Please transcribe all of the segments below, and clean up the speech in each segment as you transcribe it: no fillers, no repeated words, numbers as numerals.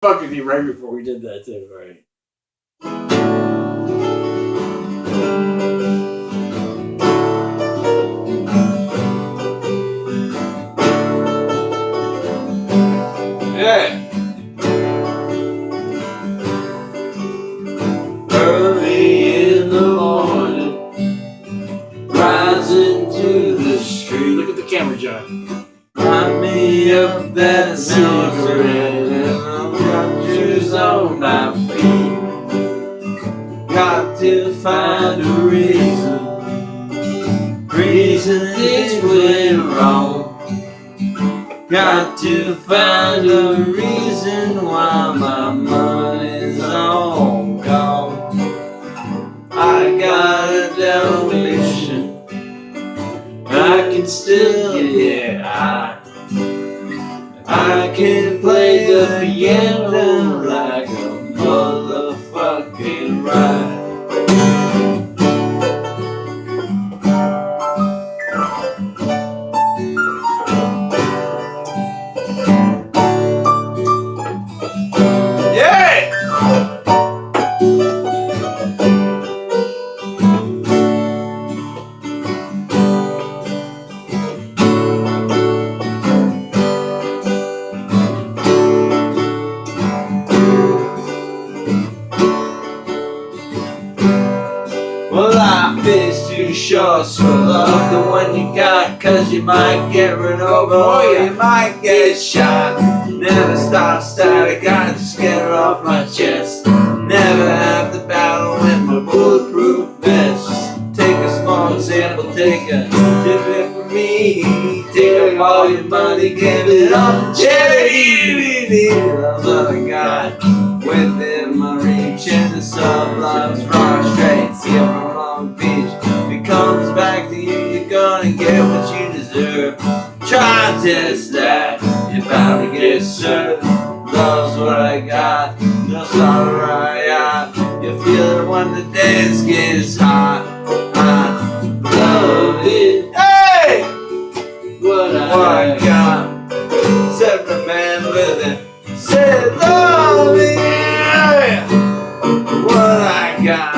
Fuck with you right before we did that too, right? Yeah. Early in the morning, rising to the street. Look at the camera, John. Light me up that cigarette, and I've got shoes on my feet. Got to find a reason things went wrong. Got to find a reason why my money's all gone. I got a Dalmatian, I can still get high. I can play the piano like a motherfucking ride. Well, life is too short, so love the one you got, cause you might get run over or you might get shot. Never stop static, I just get her off my chest. Never have to battle with my bulletproof vest. Just take a small example, take a tip it from me. Take up all your money, give it all to charity. That's what I got within my reach, and the SubLime's rock straight here from Long Beach. If it comes back to you, you're gonna get what you deserve. Try and test that, you're bound to get served. Love's what I got, just alright. You feel it when the dance gets hot. I love it. Hey! What I got. Said remember that. Said love it. What I got.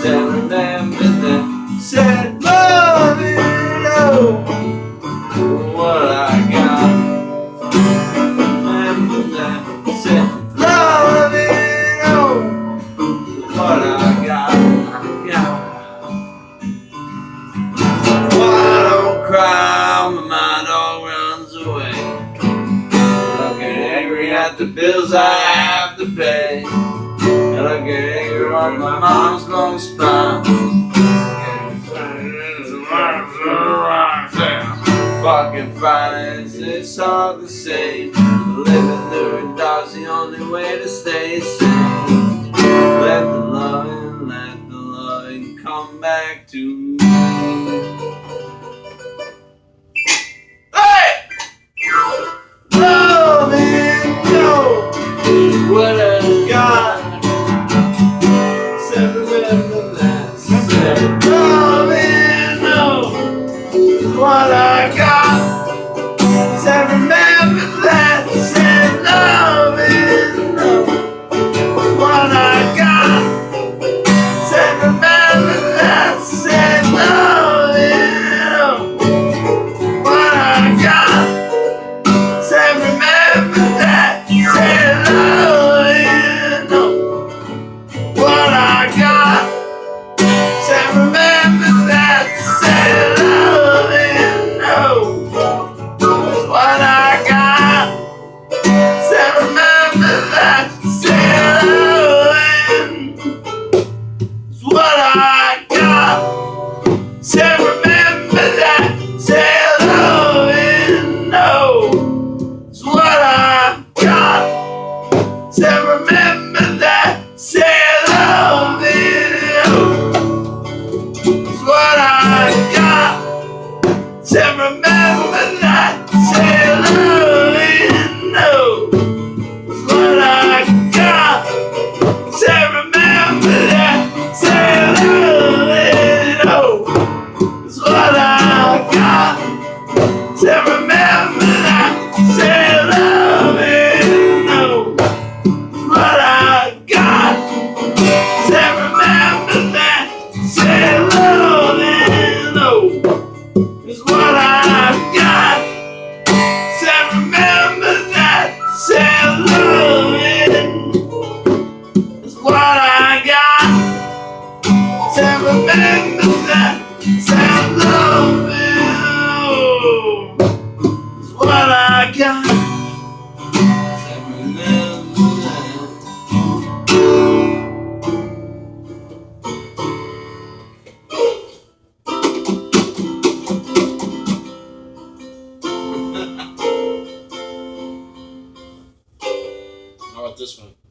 Said remember that. Said love it. Oh. What I got. Remember that. Said love it. Oh. What I got. Well, I don't cry, my mind all runs away. I get angry at the bills I have to pay. And I get angry on my mom's long spine. Fucking finance, it's hard to say. Living through the dark's the only way to stay sane. Let the loving come back to me. Hey! Love it, no! What I got. Said remember that. Said love it, no! What I got. Said remember that. Said love it, no! What I got. Said remember that. Said love it, no! What I got. Said remember that. Said love it, no! What I got. Said remember that. Said love it, no! What I got. Said remember that. Said love it. What I got. Said remember that. Said love it, no! What I got. Said remember that. Said love it, no! What I got. Said remember that. Said love it, no! What I got. Said remember that. Said love it, no! What I got. Said remember that. Said love it, no! I got. How about this one?